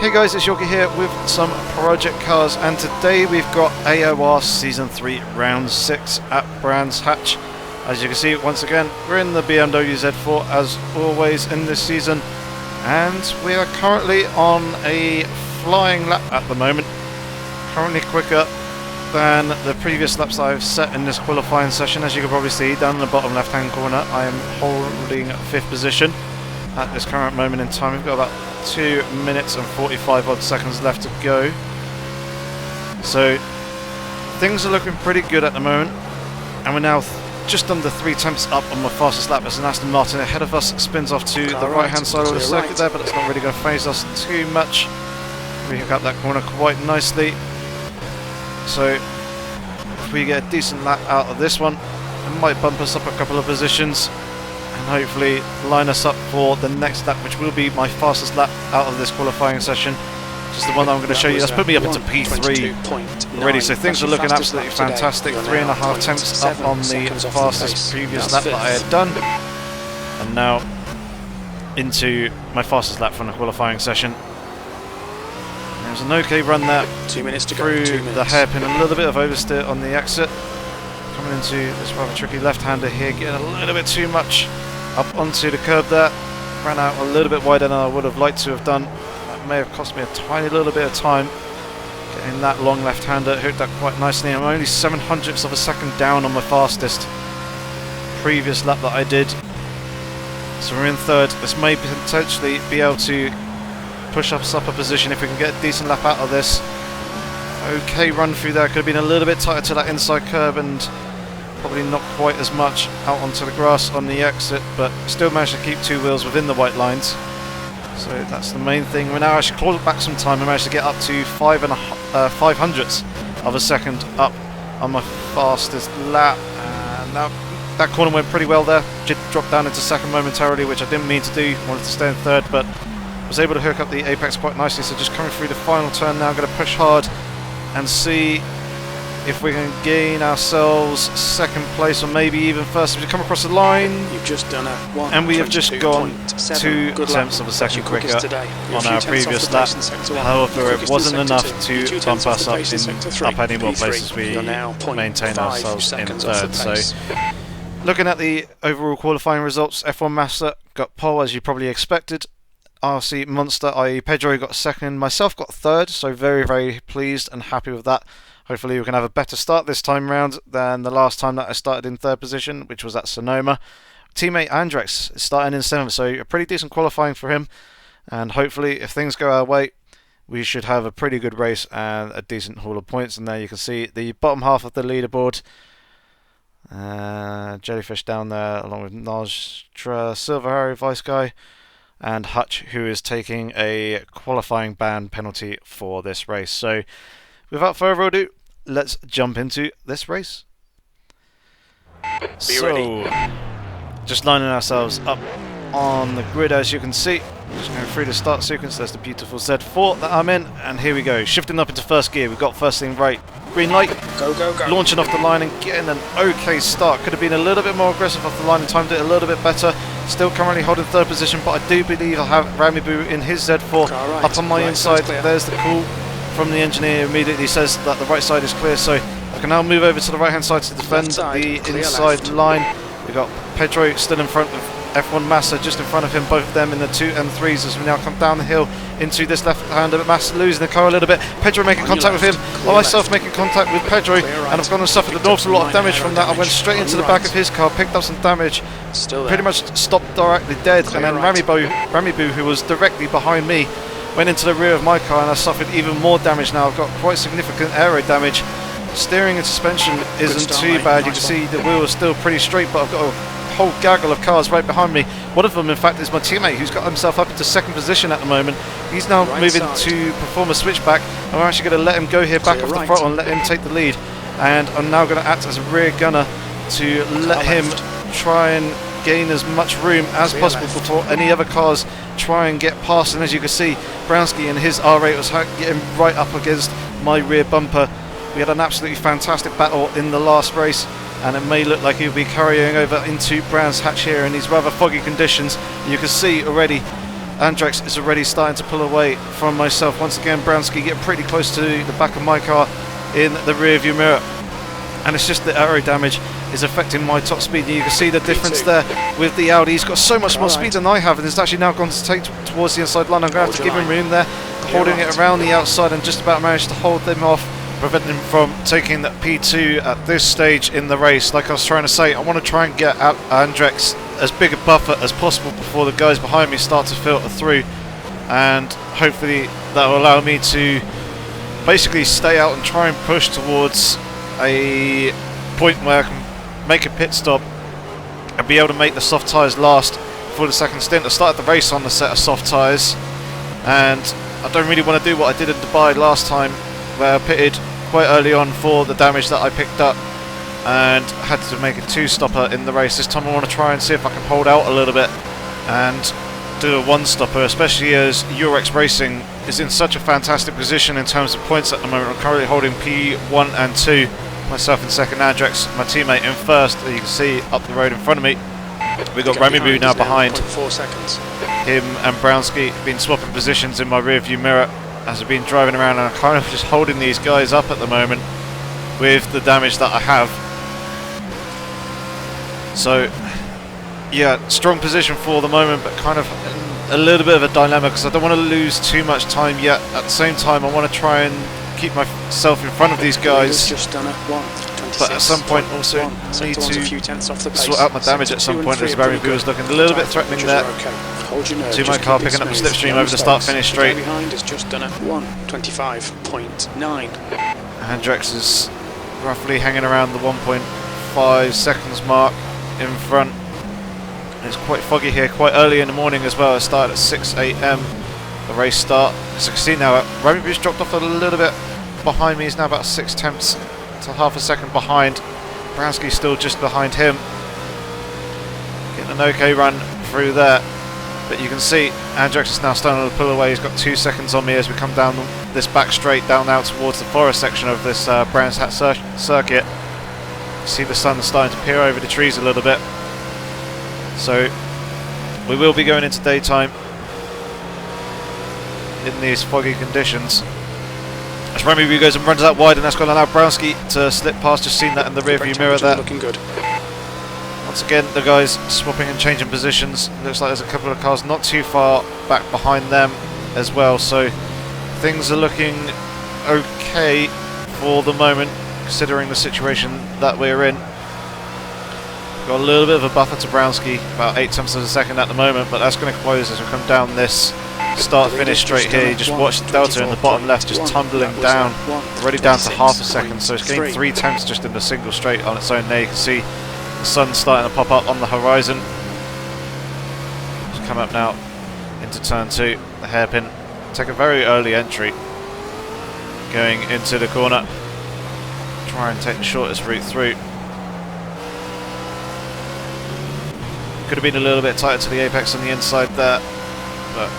Hey guys, it's Yogi here with some project cars, and today we've got AOR Season 3 Round 6 at Brands Hatch. As you can see, once again, we're in the BMW Z4 as always in this season, and we are currently on a flying lap at the moment, currently quicker than the previous laps that I've set in this qualifying session. As you can probably see down in the bottom left hand corner, I am holding 5th position at this current moment in time. We've got about 2 minutes and 45 odd seconds left to go, so things are looking pretty good at the moment, and we're now just under 3 tenths up on my fastest lap as an Aston Martin ahead of us spins off to the right hand side of the circuit there, but it's not really going to phase us too much. We hook up that corner quite nicely, so if we get a decent lap out of this one, it might bump us up a couple of positions and hopefully line us up for the next lap, which will be my fastest lap out of this qualifying session, which is the one that I'm going to show you. That's put me up into P3 already, so things are looking absolutely fantastic. 3.5 tenths up on the fastest previous lap that I had done, and now into my fastest lap from the qualifying session. There's an okay run there 2 minutes to through go, the hairpin, a little bit of oversteer on the exit. Coming into this rather tricky left-hander here, getting a little bit too much up onto the curb there. Ran out a little bit wider than I would have liked to have done. That may have cost me a tiny little bit of time. Getting that long left-hander hooked up quite nicely. I'm only 7/100ths of a second down on my fastest previous lap that I did. So we're in 3rd. This may potentially be able to push us up a position if we can get a decent lap out of this. Okay run through there, could have been a little bit tighter to that inside curb and probably not quite as much out onto the grass on the exit, but still managed to keep 2 wheels within the white lines. So that's the main thing. We're now actually clawed back some time and managed to get up to 5/100ths of a second up on my fastest lap. And now that corner went pretty well there. Did drop down into 2nd momentarily, which I didn't mean to do. Wanted to stay in 3rd, but was able to hook up the apex quite nicely. So just coming through the final turn now, going to push hard and see if we can gain ourselves 2nd place or maybe even 1st. We come across the line, you've just done a and we have just gone 2 tenths of a second quicker on our previous lap. However, it wasn't enough to bump us up any more places. We maintain ourselves in 3rd. So looking at the overall qualifying results, F1 Master got pole as you probably expected. RC Monster, i.e. Pedro, got 2nd, myself got 3rd, so very, very pleased and happy with that. Hopefully we can have a better start this time round than the last time that I started in 3rd position, which was at Sonoma. Teammate Andrex is starting in 7th, so a pretty decent qualifying for him, and hopefully if things go our way, we should have a pretty good race and a decent haul of points. And there you can see the bottom half of the leaderboard. Jellyfish down there, along with Najtra, Silver Harry, Vice Guy, and Hutch, who is taking a qualifying ban penalty for this race. So without further ado, let's jump into this race. So just lining ourselves up on the grid, as you can see. Just going through the start sequence. There's the beautiful Z4 that I'm in, and here we go, shifting up into 1st gear. We've got first thing right, green light, go, launching off the line and getting an okay start. Could have been a little bit more aggressive off the line and timed it a little bit better. Still currently holding 3rd position, but I do believe I'll have Ramibu in his Z4 up on my inside. There's the call from the engineer, immediately says that the right side is clear, so I can now move over to the right hand side to defend the inside line. We've got Pedro still in front of F1 Massa, just in front of him, both of them in the 2 and 3s as we now come down the hill into this left-hander, but Massa losing the car a little bit. Pedro making contact with him, myself making contact with Pedro, and I've gone and suffered an awful lot of damage from that. I went straight into the back of his car, picked up some damage, pretty much stopped directly dead, and then Ramibu, who was directly behind me, went into the rear of my car, and I suffered even more damage now. I've got quite significant aero damage. Steering and suspension isn't too bad. You can see the wheel is still pretty straight, but I've got a whole gaggle of cars right behind me. One of them, in fact, is my teammate, who's got himself up into 2nd position at the moment. He's now moving to perform a switchback, and we're actually going to let him go here back off the throttle and let him take the lead. And I'm now going to act as a rear gunner to let him try and gain as much room as possible before any other cars try and get past. And as you can see, Brownski and his R8 was getting right up against my rear bumper. We had an absolutely fantastic battle in the last race, and it may look like he'll be carrying over into Brands Hatch here in these rather foggy conditions. You can see already Andrex is already starting to pull away from myself. Once again, Brownski getting pretty close to the back of my car in the rear view mirror. And it's just the aero damage is affecting my top speed. You can see the difference there with the Audi. He's got so much more speed than I have, and it's actually now gone to take towards the inside line. I'm going to have to give him room there, holding it around the outside, and just about managed to hold them off, preventing him from taking that P2 at this stage in the race. Like I was trying to say, I want to try and get Andrex as big a buffer as possible before the guys behind me start to filter through, and hopefully that will allow me to basically stay out and try and push towards a point where I can make a pit stop and be able to make the soft tyres last for the second stint. I started the race on the set of soft tyres, and I don't really want to do what I did in Dubai last time, where I pitted quite early on for the damage that I picked up and had to make a two-stopper in the race. This time I want to try and see if I can hold out a little bit and do a one-stopper, especially as Eurex Racing is in such a fantastic position in terms of points at the moment. I'm currently holding P1 and 2, myself in second, Andrex, my teammate in first. You can see up the road in front of me. We've got Remy now behind. 4 seconds. Him and Brownski have been swapping positions in my rear view mirror as I've been driving around, and I'm kind of just holding these guys up at the moment with the damage that I have. So yeah, strong position for the moment, but kind of a little bit of a dilemma because I don't want to lose too much time yet. At the same time, I want to try and keep myself in front of these guys, but at some point also need to sort out my damage at some point, as Remy was looking a little bit threatening there to my car, picking up the slipstream over the start-finish straight. Andrex is roughly hanging around the 1.5 seconds mark in front. It's quite foggy here, quite early in the morning as well. I started at 6 AM, the race start. As you can see now, Remy dropped off a little bit behind me. He's now about 6 tenths to half a second behind. Brownski's still just behind him. Getting an okay run through there. But you can see Andrex is now starting to pull away. He's got 2 seconds on me as we come down this back straight down now towards the forest section of this Brands Hatch circuit. You see the sun starting to peer over the trees a little bit. So we will be going into daytime in these foggy conditions. As Remy goes and runs out wide, and that's going to allow Brownski to slip past. Just seen that in the rear view mirror there. Looking good. Once again, the guys swapping and changing positions. Looks like there's a couple of cars not too far back behind them as well. So things are looking okay for the moment, considering the situation that we're in. Got a little bit of a buffer to Brownski, about 8 tenths of a second at the moment, but that's going to close as we come down this start-finish straight here. You just watch the delta in the bottom left just tumbling down, already down to half a second, so it's getting 3 tenths just in the single straight on its own there. You can see the sun starting to pop up on the horizon. Just come up now into turn 2, the hairpin. Take a very early entry going into the corner. Try and take the shortest route through. Could have been a little bit tighter to the apex on the inside there, but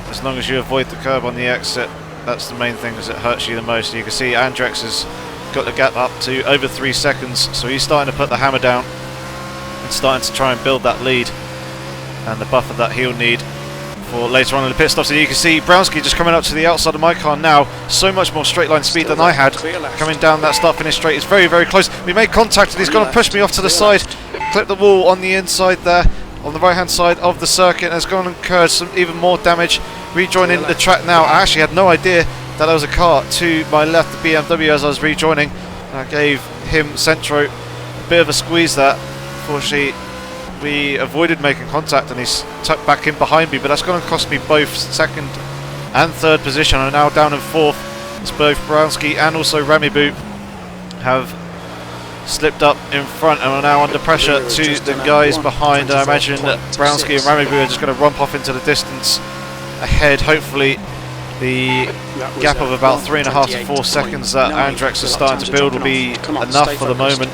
as long as you avoid the curb on the exit, that's the main thing, because it hurts you the most. You can see Andrex has got the gap up to over 3 seconds, so he's starting to put the hammer down and starting to try and build that lead and the buffer that he'll need for later on in the pit stops. And you can see Brownski just coming up to the outside of my car now, so much more straight line speed than I had. Coming down that start finish straight is very, very close. We made contact and he's going to push me off to the side. Clip the wall on the inside there, on the right hand side of the circuit, and has gone and incurred some even more damage. Rejoining the track now. I actually had no idea that there was a car to my left, the BMW, as I was rejoining. And I gave him, Centro, a bit of a squeeze there. Unfortunately, we avoided making contact and he's tucked back in behind me, but that's going to cost me both second and third position. I'm now down in fourth. It's both Brownski and also Remy have slipped up in front and are now under pressure to the guys behind. I imagine that Brownski and Remy are just going to romp off into the distance ahead. Hopefully the gap of about 3.5 to 4 seconds that Andrex is starting to build will be enough for the moment.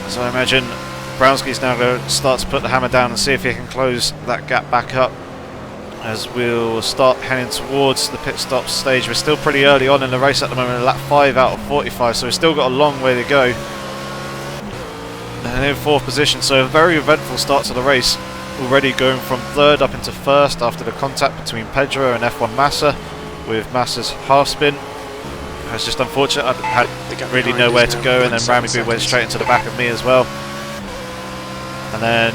So I imagine Brownski's now going to start to put the hammer down and see if he can close that gap back up, as we'll start heading towards the pit stop stage. We're still pretty early on in the race at the moment, lap 5 out of 45, so we've still got a long way to go. And in fourth position, so a very eventful start to the race already going from third up into first after the contact between Pedro and F1 Massa, with Massa's half spin. It was just unfortunate. I had really nowhere to go, and then Ramy Boo went straight into the back of me as well. And then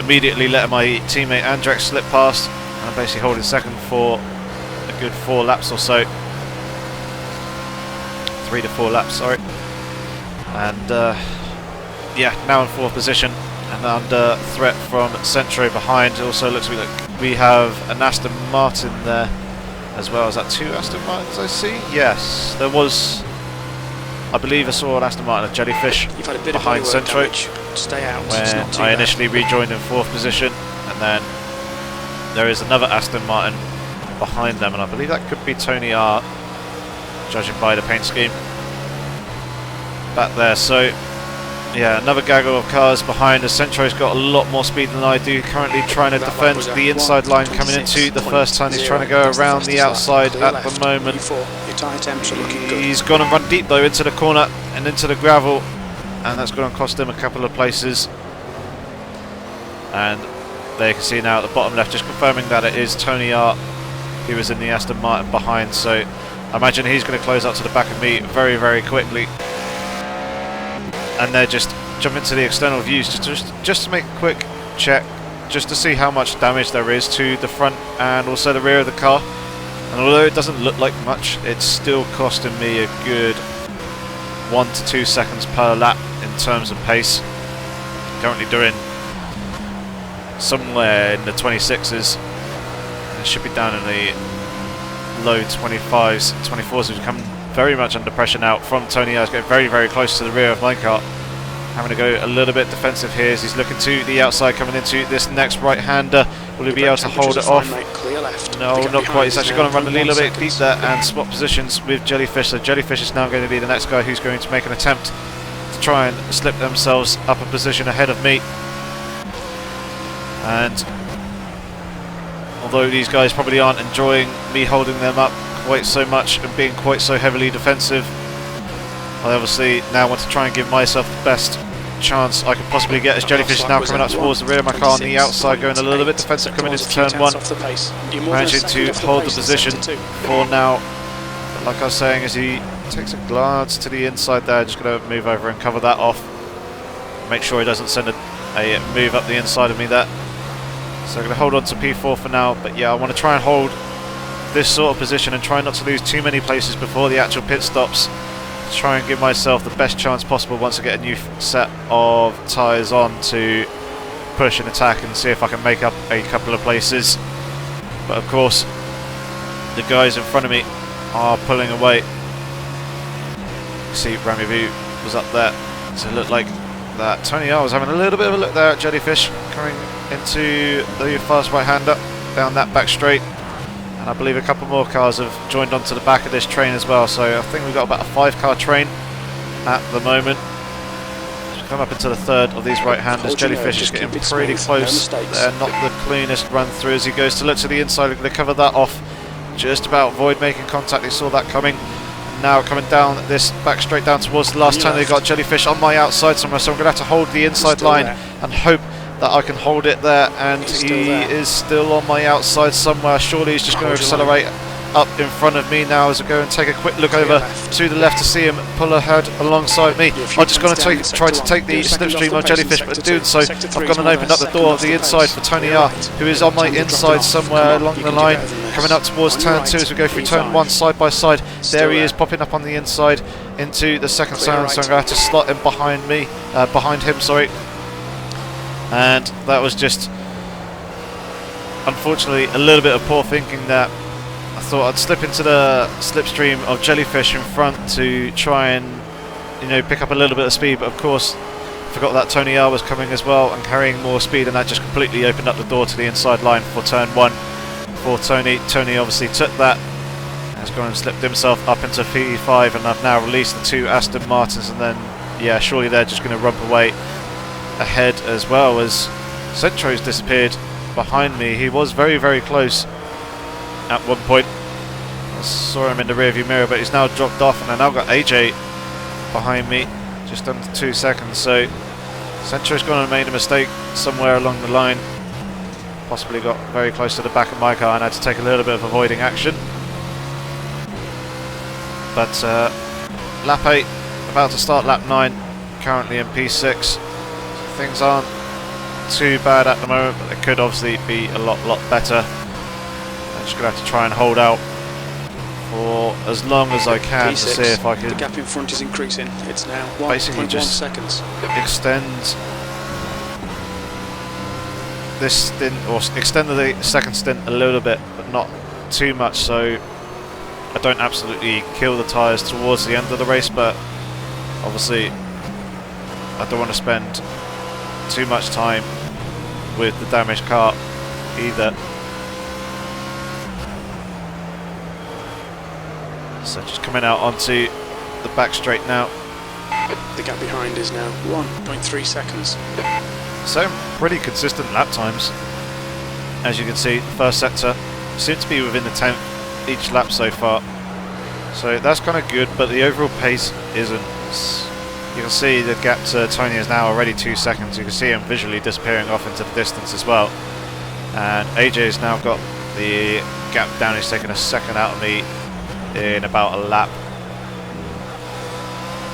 immediately letting my teammate Andrex slip past, and I'm basically holding second for a good 4 laps or so. 3 to 4 laps, sorry. And yeah, now in 4th position and under threat from Centro behind. It also looks like we have an Aston Martin there as well. Is that 2 Aston Martins I see? Yes, there was, I believe I saw an Aston Martin, a Jellyfish, behind Centro when I initially rejoined in 4th position, and then there is another Aston Martin behind them, and I believe that could be Tony R, judging by the paint scheme back there. So yeah, another gaggle of cars behind us. Centro's got a lot more speed than I do, currently trying to defend the inside line coming into the first turn. He's trying to go around the outside at the moment. He's gone and run deep though into the corner and into the gravel, and that's going to cost him a couple of places. And there you can see now at the bottom left, just confirming that it is Tony R who was in the Aston Martin behind. So I imagine he's going to close up to the back of me very, very quickly. And they're just jump into the external views just to make a quick check, just to see how much damage there is to the front and also the rear of the car. And although it doesn't look like much, it's still costing me a good 1 to 2 seconds per lap in terms of pace. Currently doing somewhere in the 26s. It should be down in the low 25s, 24s. We've come very much under pressure now from Tony R. He's getting very, very close to the rear of my car. Having to go a little bit defensive here as he's looking to the outside, coming into this next right-hander. Will he be able to hold it off? No, not quite. He's actually going to run a little bit deep there and spot positions with Jellyfish. So Jellyfish is now going to be the next guy who's going to make an attempt to try and slip themselves up a position ahead of me. And although these guys probably aren't enjoying me holding them up quite so much and being quite so heavily defensive, I obviously now want to try and give myself the best chance I could possibly get, as Jellyfish is now coming up towards the rear of my car on the outside, going a little bit defensive coming into turn 1, managing to hold the position for now. But like I was saying, as he takes a glance to the inside there, just going to move over and cover that off, make sure he doesn't send a move up the inside of me there. So I'm going to hold on to P4 for now, but yeah, I want to try and hold this sort of position and try not to lose too many places before the actual pit stops. Try and give myself the best chance possible once I get a new set of tyres on to push and attack and see if I can make up a couple of places. But of course, the guys in front of me are pulling away. You see Ramy Boo was up there, so it looked like that Tony R was having a little bit of a look there at Jellyfish, coming into the fast right-hander down that back straight. And I believe a couple more cars have joined onto the back of this train as well, so I think we've got about a 5-car train at the moment. We've come up into the third of these right-handers. Jellyfish is getting pretty close. They're not the cleanest run through as he goes to look to the inside. We're going to cover that off. Just about avoid making contact. He saw that coming. Now coming down this back straight down towards the last turn, they've got Jellyfish on my outside somewhere, so I'm going to have to hold the inside line and hope that I can hold it there, and he is still on my outside somewhere. Surely he's just going to accelerate up in front of me now as I go and take a quick look over to the left to see him pull ahead alongside me. I'm just going to try to take the slipstream of Jellyfish, but in doing so I've gone and opened up the door of the inside for Tony R, who is on my inside somewhere along the line, coming up towards turn 2 as we go through turn 1 side by side. There he is popping up on the inside into the second turn, so I'm going to have to slot him behind me, behind him, sorry. And that was just, unfortunately, a little bit of poor thinking there. I thought I'd slip into the slipstream of Jellyfish in front to try and, you know, pick up a little bit of speed, but of course forgot that Tony R was coming as well and carrying more speed, and that just completely opened up the door to the inside line for turn 1 for Tony. Tony obviously took that, has gone and slipped himself up into P5, and I've now released the 2 Aston Martins, and then, yeah, surely they're just going to rump away ahead, as well as Centro's disappeared behind me. He was very, very close at one point. I saw him in the rearview mirror, but he's now dropped off, and I now got AJ behind me, just under 2 seconds. So Centro's gone and made a mistake somewhere along the line, Possibly got very close to the back of my car and had to take a little bit of avoiding action. But lap 8, about to start lap 9, currently in P6. Things aren't too bad at the moment, but they could obviously be a lot better. I'm just going to have to try and hold out for as long as I can P6, to see if I can. The gap in front is increasing. It's now 1.1 seconds. Extend this stint, or extend the second stint a little bit, but not too much, so I don't absolutely kill the tyres towards the end of the race. But obviously I don't want to spend too much time with the damaged car either. So just coming out onto the back straight now. The gap behind is now 1.3 seconds. So pretty consistent lap times. As you can see, the first sector seems to be within the 10th each lap so far. So that's kind of good, but the overall pace isn't. You can see the gap to Tony is now already 2 seconds. You can see him visually disappearing off into the distance as well. And AJ's now got the gap down. He's taken a second out of me in about a lap.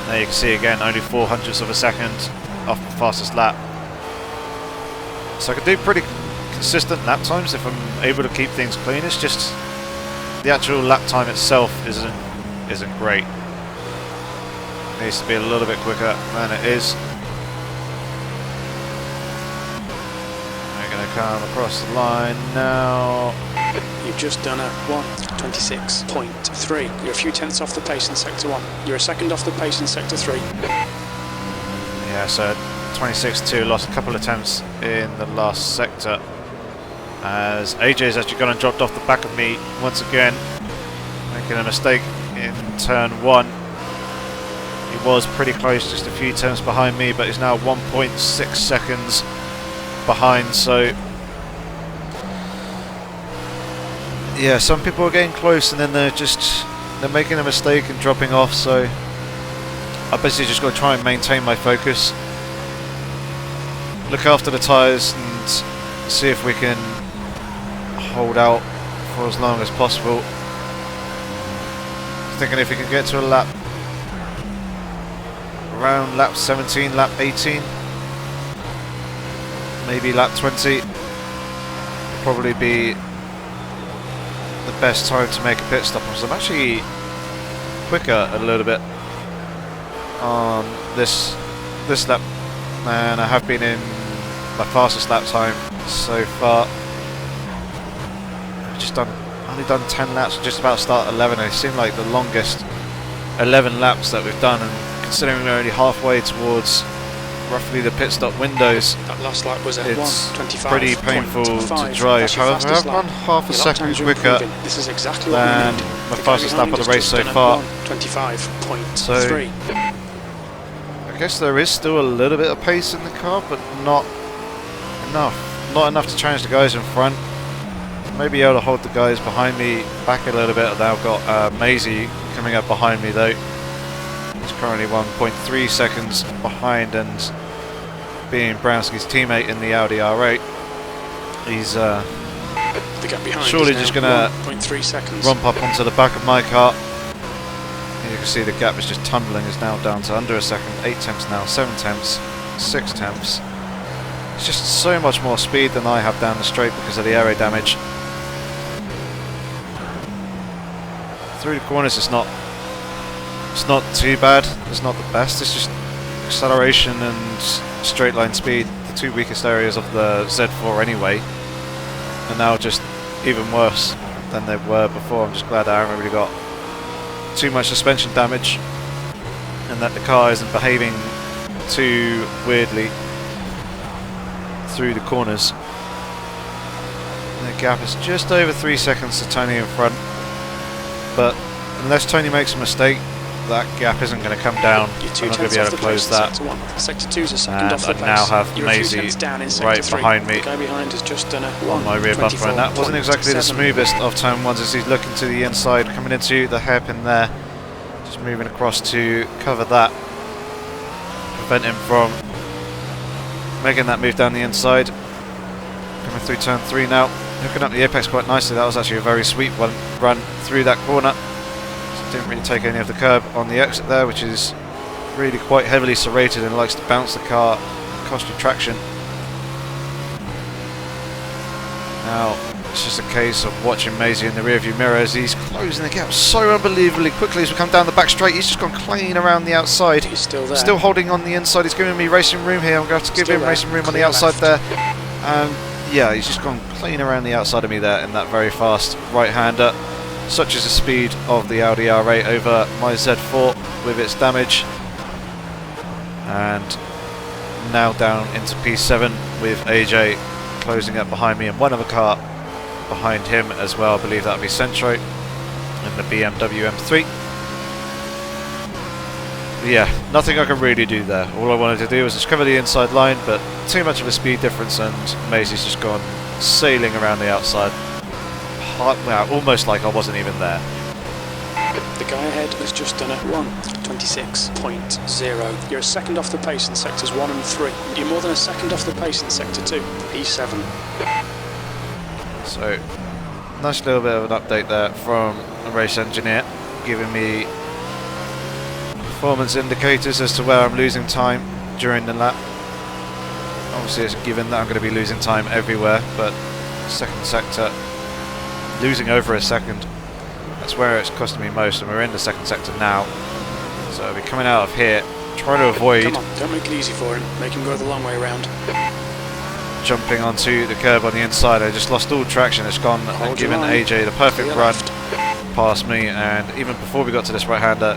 There you can see again, only 0.04 of a second off the fastest lap. So I can do pretty consistent lap times if I'm able to keep things clean. It's just the actual lap time itself isn't great. It needs to be a little bit quicker than it is. We're going to come across the line now. You've just done a 1:26.3. You're a few tenths off the pace in sector 1. You're a second off the pace in sector 3. Yeah, so 26.2, lost a couple of attempts in the last sector. As AJ's actually gone and dropped off the back of me once again, making a mistake in turn 1. He was pretty close, just a few tenths behind me, but he's now 1.6 seconds behind, so yeah, some people are getting close and then they're making a mistake and dropping off, so I basically just got to try and maintain my focus, look after the tyres and see if we can hold out for as long as possible. Thinking if we can get to a lap around lap 17, lap 18, maybe lap 20 will probably be the best time to make a pit stop. So I'm actually quicker a little bit on this lap than I have been in my fastest lap time so far. I've only done 10 laps, just about start 11. It seemed like the longest 11 laps that we've done, and considering we're only halfway towards roughly the pit stop windows, that last lap was it's pretty painful to drive. However, I've run half a second quicker than my fastest lap of the race so far. So I guess there is still a little bit of pace in the car, but not enough. Not enough to challenge the guys in front. Maybe able to hold the guys behind me back a little bit. Now I've got Maisie coming up behind me though. He's currently 1.3 seconds behind, and being Brownski's teammate in the Audi R8, he's surely just going to romp up onto the back of my car. You can see the gap is just tumbling. It's now down to under a second. 8 tenths now, 7 tenths, 6 tenths. It's just so much more speed than I have down the straight because of the aero damage. Through the corners it's not too bad. It's not the best. It's just acceleration and straight line speed, the two weakest areas of the Z4 anyway, and now just even worse than they were before. I'm just glad I haven't really got too much suspension damage and that the car isn't behaving too weirdly through the corners. And the gap is just over 3 seconds to Tony in front, but unless Tony makes a mistake, that gap isn't going to come down. I'm not going to be able to close that. And I now have Maisie right behind me on my rear bumper, and that wasn't exactly the smoothest of turn ones as he's looking to the inside, coming into the hairpin there, just moving across to cover that, prevent him from making that move down the inside. Coming through turn 3 now, hooking up the apex quite nicely. That was actually a very sweet one run through that corner. So didn't really take any of the curb on the exit there, which is really quite heavily serrated and likes to bounce the car and cost you traction. Now it's just a case of watching Maisie in the rearview mirror as he's closing the gap so unbelievably quickly as we come down the back straight. He's just gone clean around the outside. He's still there. Still holding on the inside. He's giving me racing room here. I'm going to have to give him racing room on the outside there. Yeah, he's just gone clean around the outside of me there in that very fast right-hander. Such is the speed of the Audi R8 over my Z4 with its damage. And now down into P7 with AJ closing up behind me and one other car behind him as well. I believe that would be Centro and the BMW M3. Yeah, nothing I can really do there. All I wanted to do was just cover the inside line, but too much of a speed difference and Maisie's just gone sailing around the outside. Well, almost like I wasn't even there. The guy ahead has just done a 1:26.0. You're a second off the pace in sectors 1 and 3. You're more than a second off the pace in sector 2, P7. So, nice little bit of an update there from a race engineer, giving me performance indicators as to where I'm losing time during the lap. Obviously it's given that I'm going to be losing time everywhere, but second sector, losing over a second, that's where it's costing me most, and we're in the second sector now. So I'll be coming out of here, trying to avoid... Come on, don't make it easy for him, make him go the long way around. Jumping onto the curb on the inside. I just lost all traction. It's gone and given AJ the perfect run past me, and even before we got to this right-hander,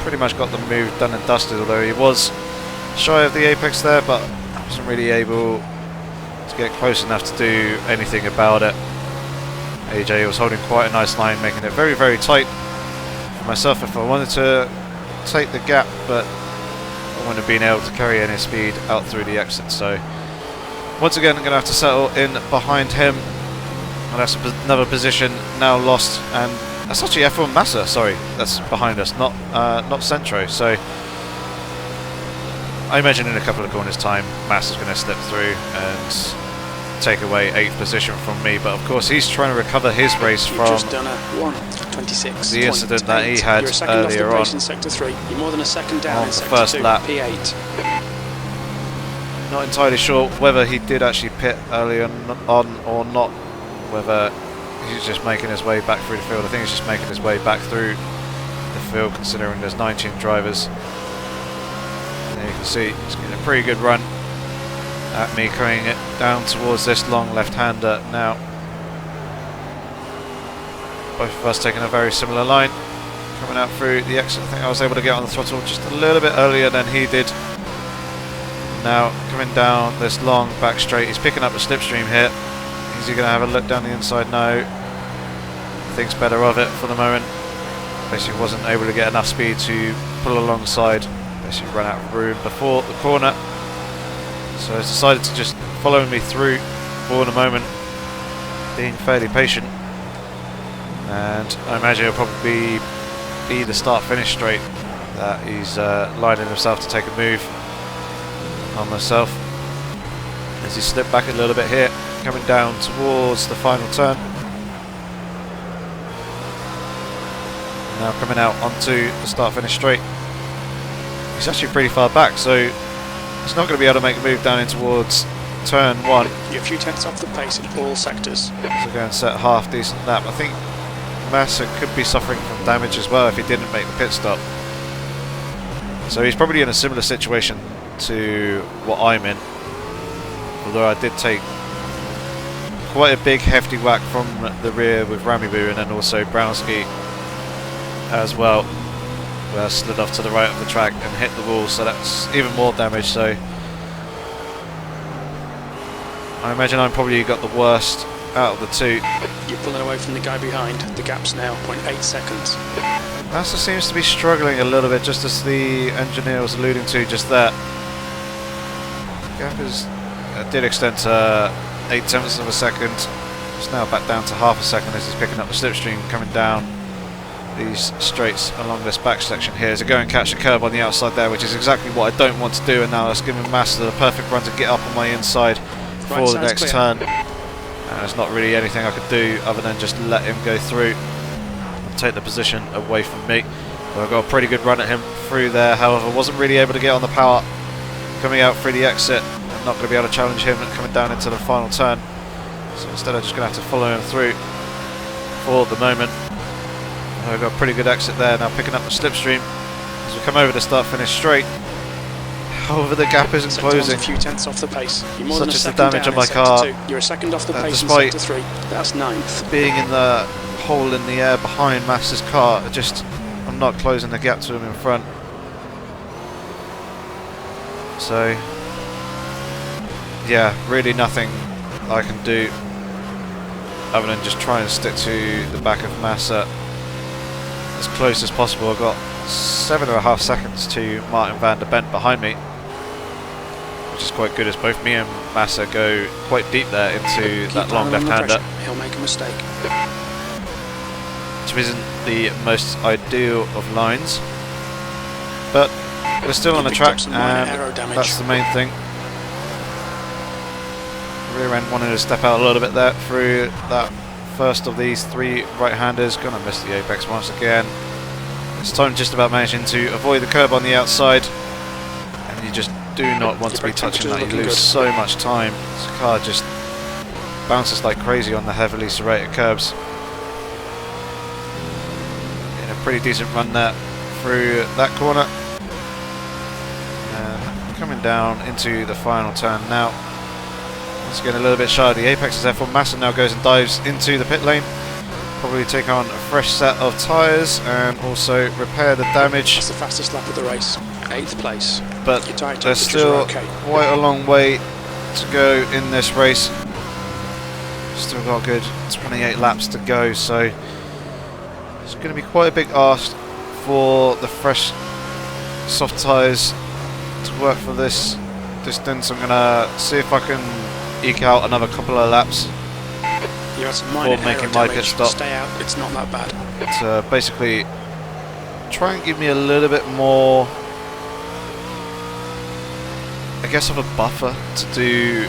pretty much got the move done and dusted, although he was shy of the apex there, but I wasn't really able to get close enough to do anything about it. AJ was holding quite a nice line, making it very, very tight for myself if I wanted to take the gap, but I wouldn't have been able to carry any speed out through the exit. So once again I'm going to have to settle in behind him, and that's another position now lost. And that's actually F1 Massa, sorry, that's behind us, not Centro. So I imagine in a couple of corners time Massa's going to slip through and take away 8th position from me, but of course he's trying to recover his race from just done a 1:26. the incident that he had earlier on in sector 3. You're more than a second down on in the sector first 2, lap. P8. Not entirely sure whether he did actually pit early on or not, whether he's just making his way back through the field. I think he's just making his way back through the field, considering there's 19 drivers. And you can see he's getting a pretty good run at me, carrying it down towards this long left-hander now. Both of us taking a very similar line, coming out through the exit. I think I was able to get on the throttle just a little bit earlier than he did. Now coming down this long back straight, he's picking up a slipstream here. Is he going to have a look down the inside? No. Thinks better of it for the moment. Basically wasn't able to get enough speed to pull alongside. Basically ran out of room before the corner. So he's decided to just follow me through for the moment, being fairly patient. And I imagine it'll probably be the start-finish straight that he's lining himself to take a move on myself. As he slipped back a little bit here, coming down towards the final turn. Now coming out onto the start-finish straight. He's actually pretty far back, so he's not going to be able to make a move down in towards turn 1. You're a few tenths off the pace in all sectors. So go and set a half decent lap. I think Massa could be suffering from damage as well if he didn't make the pit stop. So he's probably in a similar situation to what I'm in. Although I did take quite a big hefty whack from the rear with Ramiboo, and then also Brownski as well, where I slid off to the right of the track and hit the wall, so that's even more damage. So I imagine I'm probably got the worst out of the two. You're pulling away from the guy behind. The gap's now 0.8 seconds. Massa seems to be struggling a little bit, just as the engineer was alluding to just there. The gap did extend to 0.8 of a second. It's now back down to half a second as he's picking up the slipstream coming down these straights along this back section here. So go and catch the curb on the outside there, which is exactly what I don't want to do, and now that's giving Massa the perfect run to get up on my inside for the next turn. and there's not really anything I could do other than just let him go through and take the position away from me. But I got a pretty good run at him through there. However, wasn't really able to get on the power coming out through the exit. I'm not going to be able to challenge him coming down into the final turn, so instead I'm just going to have to follow him through for the moment. I've got a pretty good exit there, now picking up the slipstream as we come over the start-finish straight. However, the gap isn't closing. A few tenths off the pace. You're more Such than a is the second damage down on my in sector car. 2. You're a second off the pace in Despite sector 3. That's 9th. being in the hole in the air behind Max's car, I'm not closing the gap to him in front. So, yeah, really nothing I can do other than just try and stick to the back of Massa as close as possible. I've got 7.5 seconds to Martin van der Bent behind me, which is quite good as both me and Massa go quite deep there into that long left-hander. He'll make a mistake. Which isn't the most ideal of lines, but we're still on the track, and that's the main thing. Rear end wanted to step out a little bit there through that first of these 3 right-handers. Gonna miss the apex once again. This time just about managing to avoid the curb on the outside, and you just do not want to be touching that. You lose so much time. This car just bounces like crazy on the heavily serrated curbs. In a pretty decent run there through that corner. Coming down into the final turn now. It's getting a little bit shy of the apex, therefore Massa now goes and dives into the pit lane. Probably take on a fresh set of tyres and also repair the damage. That's the fastest lap of the race, 8th place. But there's still quite a long way to go in this race. Still got a good 28 laps to go, so it's going to be quite a big ask for the fresh soft tyres to work for this distance. I'm going to see if I can eke out another couple of laps before making my pit stop. Stay out, it's not that bad. To basically try and give me a little bit more, I guess, of a buffer to do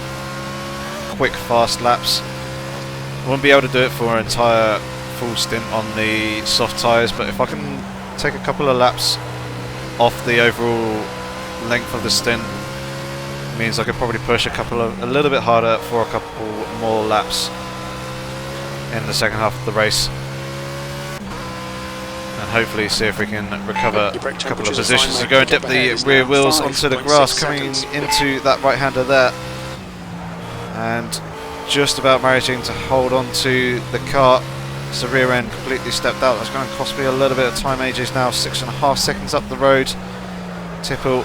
quick fast laps. I won't be able to do it for an entire full stint on the soft tyres, but if I can take a couple of laps off the overall length of the stint, means I could probably push a little bit harder for a couple more laps in the second half of the race, and hopefully see if we can recover a couple of positions to go and dip the rear wheels onto the grass coming into that right-hander there, and just about managing to hold on to the car. It's the rear end completely stepped out. That's going to cost me a little bit of time. AJ's now 6.5 seconds up the road. Tipple,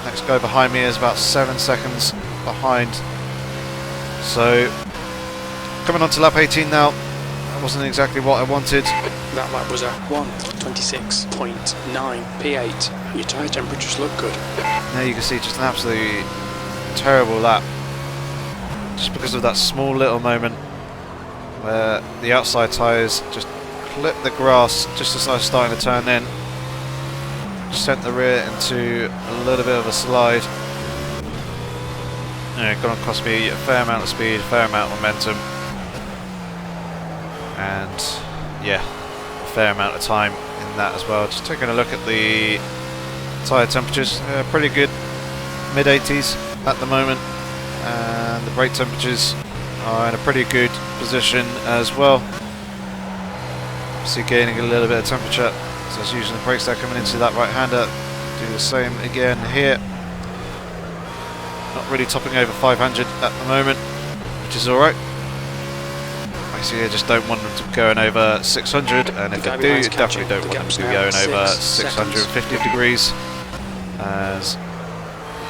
next guy behind me, is about 7 seconds behind. So coming on to lap 18 now. That wasn't exactly what I wanted. That lap was a 1:26.9 P8. Your tyre temperatures look good. Now you can see just an absolutely terrible lap, just because of that small little moment where the outside tyres just clipped the grass just as I was starting to turn in. Just sent the rear into a little bit of a slide. It's going to cost me a fair amount of speed, a fair amount of momentum, and yeah, a fair amount of time in that as well. Just taking a look at the tyre temperatures, pretty good, mid-80s at the moment, and the brake temperatures are in a pretty good position as well. See, gaining a little bit of temperature, so it's using the brakes there coming into that right-hander. Do the same again here. Not really topping over 500 at the moment, which is alright. Basically, I just don't want them to be going over 600, and if they do, definitely don't want them to be going over 650 degrees, as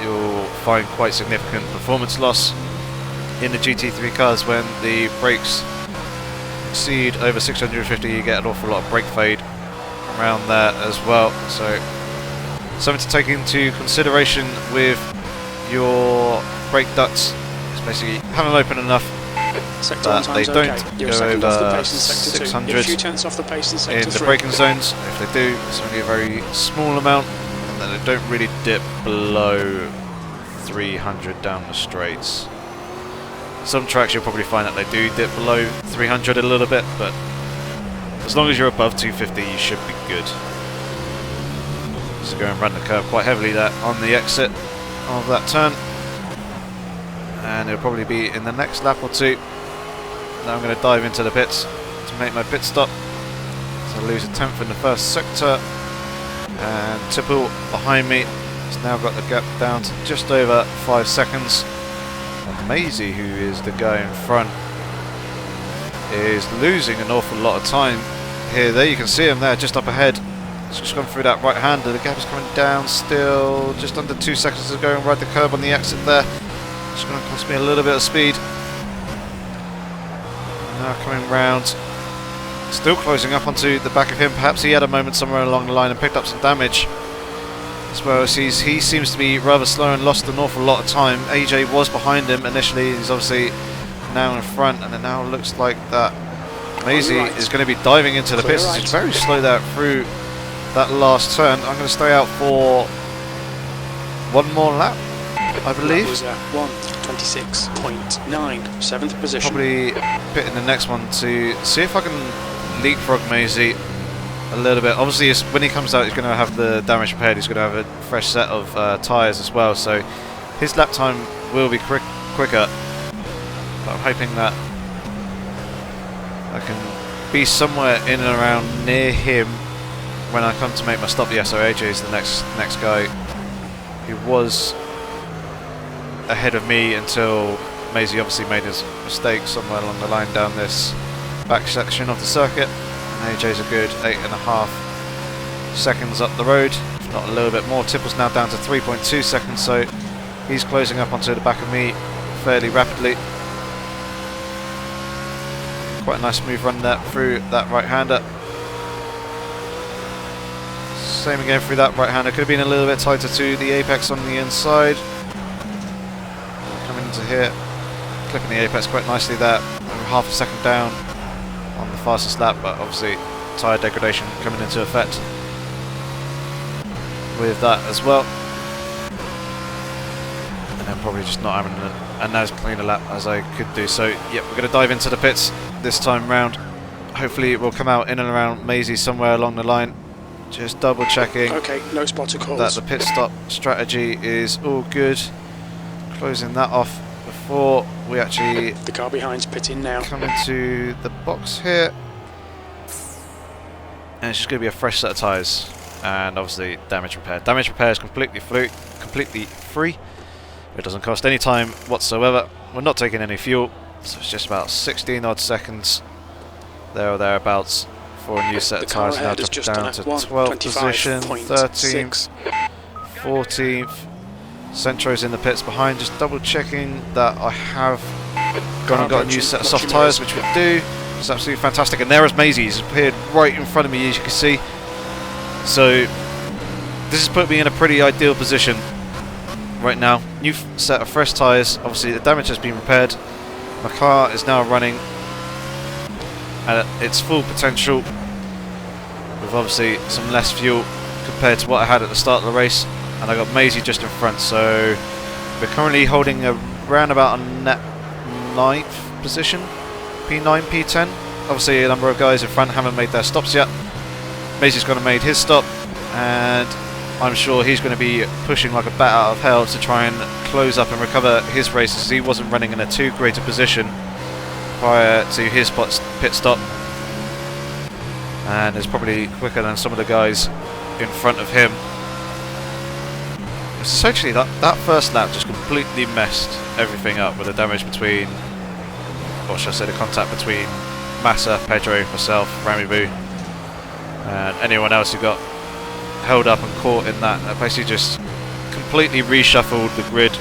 you'll find quite significant performance loss in the GT3 cars. When the brakes exceed over 650, you get an awful lot of brake fade around there as well. So something to take into consideration with your brake ducts is basically have them open enough that they don't go over 600 in the braking zones. If they do, it's only a very small amount, and then they don't really dip below 300 down the straights. Some tracks you'll probably find that they do dip below 300 a little bit, but as long as you're above 250 you should be good. So go and run the curve quite heavily there on the exit of that turn, and it'll probably be in the next lap or two. Now I'm going to dive into the pits to make my pit stop. So I lose a tenth in the first sector, and Tipple behind me has now got the gap down to just over 5 seconds. And Maisie, who is the guy in front, is losing an awful lot of time here. There you can see him there just up ahead. It's just gone through that right hander. The gap is coming down still, just under 2 seconds to go and ride the curb on the exit there. It's going to cost me a little bit of speed. Now coming round, still closing up onto the back of him. Perhaps he had a moment somewhere along the line and picked up some damage, as well as he seems to be rather slow and lost an awful lot of time. AJ was behind him initially. He's obviously now in front, and it now looks like that Maisie is going to be diving into the pits. He's very slow there through that last turn. I'm going to stay out for one more lap, I believe. That was 1:26.9, 7th position. Probably pit in the next one to see if I can leapfrog Maisie a little bit. Obviously, when he comes out, he's going to have the damage repaired. He's going to have a fresh set of tyres as well, so his lap time will be quicker. But I'm hoping that I can be somewhere in and around near him when I come to make my stop. Yeah, so AJ is the next guy. He was ahead of me until Maisie obviously made his mistake somewhere along the line down this back section of the circuit. And AJ's a good 8.5 seconds up the road, if not a little bit more. Tipple's now down to 3.2 seconds, so he's closing up onto the back of me fairly rapidly. Quite a nice smooth run there through that right-hander. Same again through that right-hander. Could have been a little bit tighter to the apex on the inside. Coming into here, clipping the apex quite nicely there. Half a second down on the fastest lap, but obviously tyre degradation coming into effect with that as well. And then probably just not having as clean a lap as I could do. So, yep, we're going to dive into the pits this time round. Hopefully it will come out in and around Maisie somewhere along the line. Just double checking no spotter calls. that the pit stop strategy is all good. Closing that off before we actually the car behind's pitting now. Come into the box here. And it's just going to be a fresh set of tyres. And obviously damage repair. Damage repair is completely free. It doesn't cost any time whatsoever. We're not taking any fuel. So it's just about 16 odd seconds there or thereabouts for a new set of tyres. Now dropped down to 12th position, 13th, 14th. Centro's in the pits behind, just double checking that I have gone and got a new set of soft tyres, which we do. It's absolutely fantastic. And there is Maisie, he's appeared right in front of me, as you can see. So this has put me in a pretty ideal position right now. New set of fresh tyres. Obviously the damage has been repaired. My car is now running at its full potential, with obviously some less fuel compared to what I had at the start of the race. And I got Maisie just in front, so we're currently holding around about a net 9th position, P9, P10. Obviously a number of guys in front haven't made their stops yet. Maisie's going to make his stop, and I'm sure he's going to be pushing like a bat out of hell to try and close up and recover his race, as he wasn't running in a too great a position prior to his pit stop, and is probably quicker than some of the guys in front of him. Essentially that first lap just completely messed everything up with the damage between, or should I say the contact between Massa, Pedro, myself, Ramy Boo, and anyone else who got held up and caught in that. That basically just completely reshuffled the grid,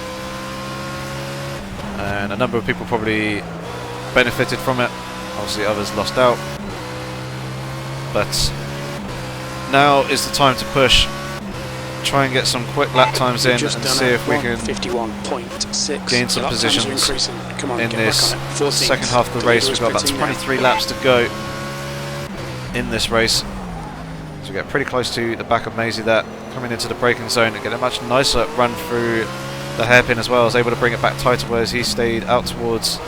and a number of people probably benefited from it. Obviously others lost out, but now is the time to push. Try and get some quick lap times in and see if we can gain some positions in this second half of the race. We've got about 23 laps to go in this race, so we get pretty close to the back of Maisie there, coming into the braking zone and get a much nicer run through the hairpin as well. I was able to bring it back tighter, whereas he stayed out towards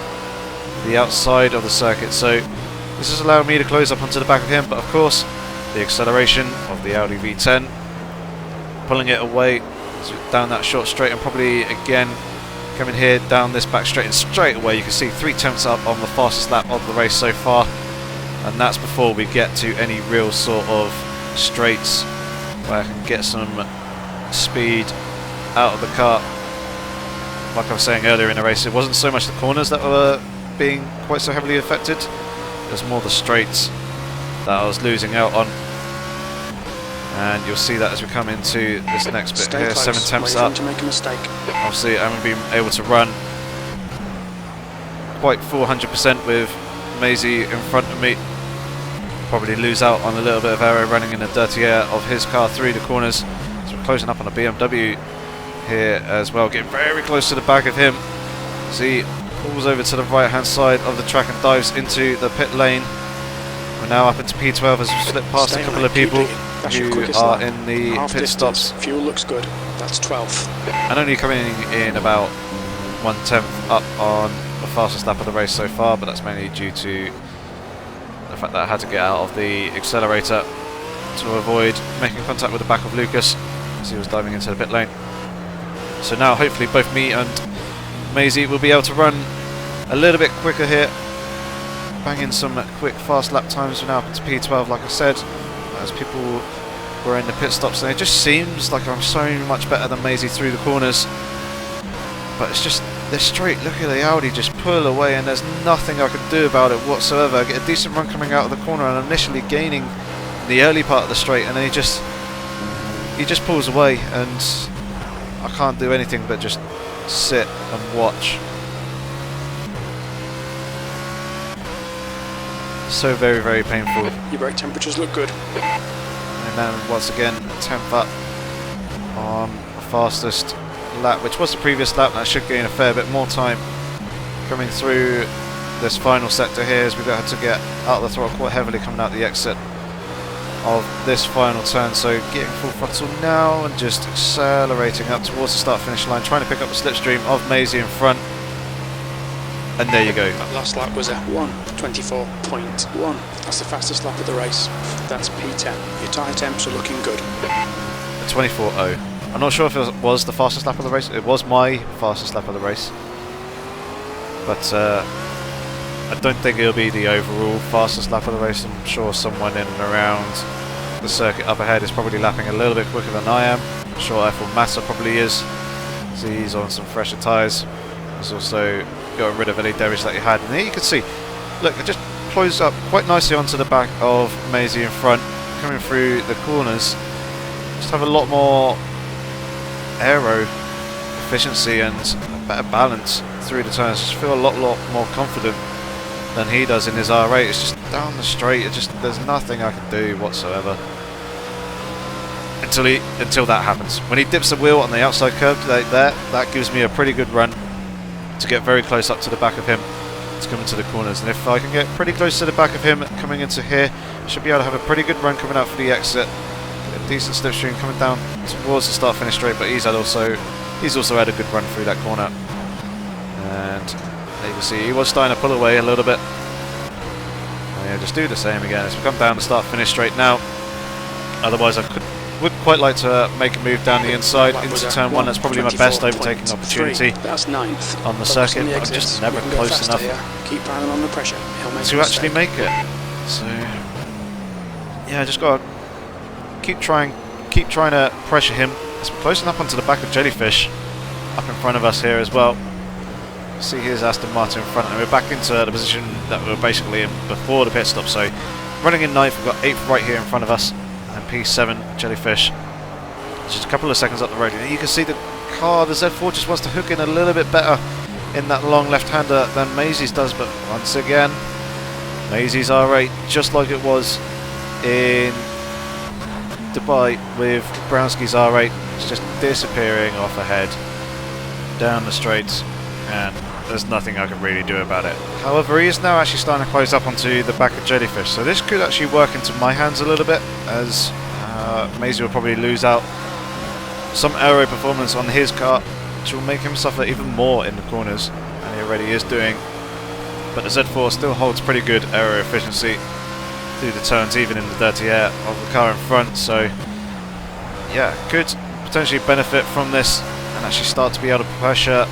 the outside of the circuit. So this is allowing me to close up onto the back of him, but of course the acceleration of the Audi V10 pulling it away down that short straight, and probably again coming here down this back straight, and straight away you can see 3/10 up on the fastest lap of the race so far, and that's before we get to any real sort of straights where I can get some speed out of the car. Like I was saying earlier in the race, it wasn't so much the corners that were being quite so heavily affected, it was more the straights that I was losing out on. And you'll see that as we come into this next bit here, 7/10 up. To make a mistake. Obviously I haven't been able to run quite 400% with Maisie in front of me. Probably lose out on a little bit of aero running in the dirty air of his car through the corners. So we're closing up on a BMW here as well, getting very close to the back of him. See, pulls over to the right hand side of the track and dives into the pit lane. We're now up into P12 as we slip past a couple of people who are in the pit stops. Fuel looks good. That's 12th. And only coming in about 1/10 up on the fastest lap of the race so far, but that's mainly due to the fact that I had to get out of the accelerator to avoid making contact with the back of Lucas as he was diving into the pit lane. So now hopefully both me and Maisie will be able to run a little bit quicker here, bang in some quick fast lap times. We're now up into P12 like I said, as people were in the pit stops, and it just seems like I'm so much better than Maisie through the corners, but it's just this straight, look at the Audi just pull away and there's nothing I can do about it whatsoever. I get a decent run coming out of the corner and initially gaining the early part of the straight, and then he just pulls away and I can't do anything but just sit and watch. So very, very painful. Your brake temperatures look good. And then once again 10th up on the fastest lap, which was the previous lap, and I should gain a fair bit more time coming through this final sector here, as we've had to get out of the throttle quite heavily coming out the exit of this final turn. So getting full throttle now and just accelerating up towards the start finish line, trying to pick up the slipstream of Maisie in front, and there you go. That last lap was a 1:24.1. That's the fastest lap of the race. That's P10. Your tyre temps are looking good. 24.0. I'm not sure if it was the fastest lap of the race. It was my fastest lap of the race, but I don't think it'll be the overall fastest lap of the race. I'm sure someone in and around the circuit up ahead is probably lapping a little bit quicker than I am. I'm sure F1 Massa probably is. See, he's on some fresher tyres. He's also got rid of any damage that he had. And here you can see, look, it just closed up quite nicely onto the back of Maisie in front, coming through the corners. Just have a lot more aero efficiency and a better balance through the turns. Just feel a lot more confident than he does in his R8. It's just down the straight, there's nothing I can do whatsoever until that happens. When he dips the wheel on the outside curb that gives me a pretty good run to get very close up to the back of him to come into the corners, and if I can get pretty close to the back of him coming into here, I should be able to have a pretty good run coming out for the exit. Get a decent slipstream coming down towards the start finish straight, but he's also had a good run through that corner, and you can see he was starting to pull away a little bit. And yeah, just do the same again as we come down the start finish straight now. Otherwise I would quite like to make a move down the inside into turn 1. That's probably my best overtaking opportunity That's 9th. on the circuit, but I'm just never close enough Keep piling on the pressure. to actually make it. So yeah, I just got to keep trying to pressure him. As we're closing up onto the back of Jellyfish up in front of us here as well. See, here's Aston Martin in front, and we're back into the position that we were basically in before the pit stop. So running in 9th, we've got 8th right here in front of us, and P7 Jellyfish just a couple of seconds up the road. And you can see the car, the Z4, just wants to hook in a little bit better in that long left-hander than Maisie's does, but once again Maisie's R8, just like it was in Dubai with Brownski's R8, it's just disappearing off ahead down the straights, and there's nothing I can really do about it. However, he is now actually starting to close up onto the back of Jellyfish, so this could actually work into my hands a little bit, as Maisie will probably lose out some aero performance on his car which will make him suffer even more in the corners, and he already is doing. But the Z4 still holds pretty good aero efficiency through the turns, even in the dirty air of the car in front. So yeah, could potentially benefit from this and actually start to be able to pressure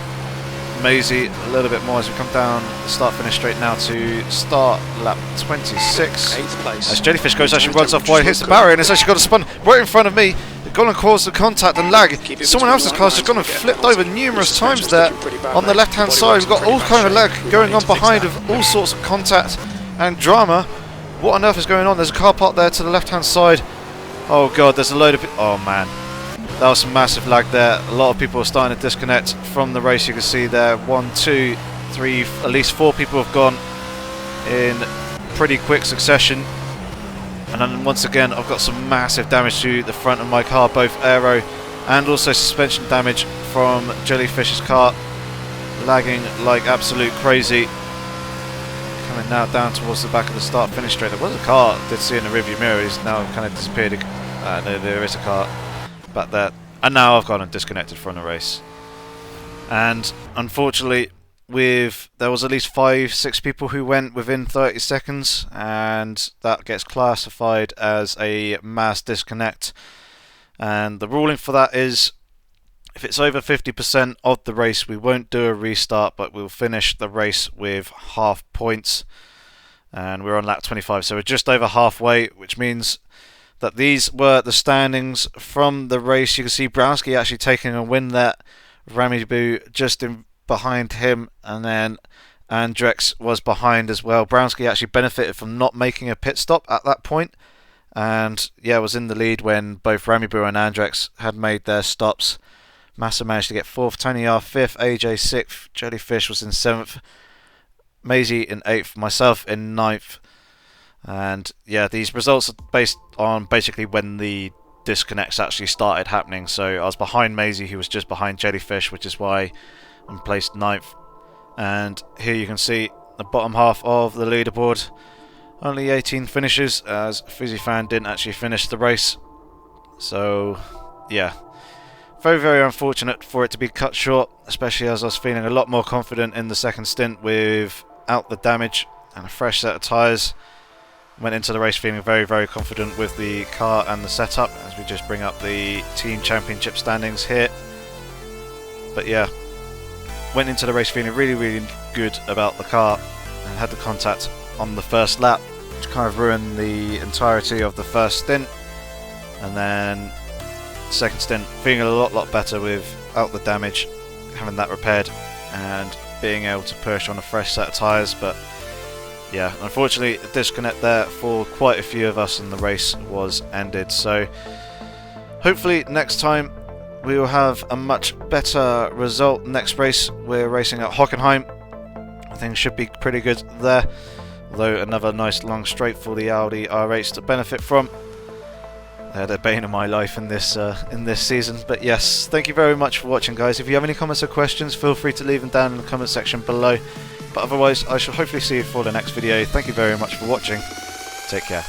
Maisie a little bit more as we come down the start-finish straight now to start lap 26. 8th place. As Jellyfish goes, actually runs off wide, hits the barrier, and it's actually got a spun right in front of me. It's gone and caused the contact and lag. Someone else's car's just gone and flipped over numerous times there on the left-hand side. We've got all kind of lag going on behind with all sorts of contact and drama. What on earth is going on? There's a car parked there to the left-hand side. Oh god, there's a load of people. Oh man. That was some massive lag there. A lot of people are starting to disconnect from the race. You can see there 1, 2, 3, at least 4 people have gone in pretty quick succession. And then once again I've got some massive damage to the front of my car, both aero and also suspension damage from Jellyfish's car, lagging like absolute crazy. Coming now down towards the back of the start finish straight. There was a car I did see in the rearview mirror. He's now kind of disappeared. No, there is a car back there, and now I've gone and disconnected from the race. And unfortunately, there was at least 5-6 people who went within 30 seconds, and that gets classified as a mass disconnect. And the ruling for that is, if it's over 50% of the race, we won't do a restart, but we'll finish the race with half points. And we're on lap 25, so we're just over halfway, which means that these were the standings from the race. You can see Browski actually taking a win there. Ramy Boo just in behind him, and then Andrex was behind as well. Browski actually benefited from not making a pit stop at that point, and yeah, was in the lead when both Ramy Boo and Andrex had made their stops. Massa managed to get 4th, TrackIR 5th, AJ 6th, Jellyfish was in 7th, Maisie in 8th, myself in 9th. And yeah, these results are based on basically when the disconnects actually started happening. So I was behind Maisie, who was just behind Jellyfish, which is why I'm placed 9th. And here you can see the bottom half of the leaderboard. Only 18 finishes, as Fizzy Fan didn't actually finish the race. So yeah, very, very unfortunate for it to be cut short, especially as I was feeling a lot more confident in the second stint without the damage and a fresh set of tyres. Went into the race feeling very, very confident with the car and the setup, as we just bring up the team championship standings here. But yeah, went into the race feeling really, really good about the car, and had the contact on the first lap, which kind of ruined the entirety of the first stint. And then second stint feeling a lot better without the damage, having that repaired and being able to push on a fresh set of tyres. But yeah, unfortunately, a disconnect there for quite a few of us, and the race was ended. So hopefully next time we will have a much better result. Next race, we're racing at Hockenheim. Things should be pretty good there, although another nice long straight for the Audi R8s to benefit from. They're the bane of my life in this season. But yes, thank you very much for watching, guys. If you have any comments or questions, feel free to leave them down in the comment section below. But otherwise, I shall hopefully see you for the next video. Thank you very much for watching. Take care.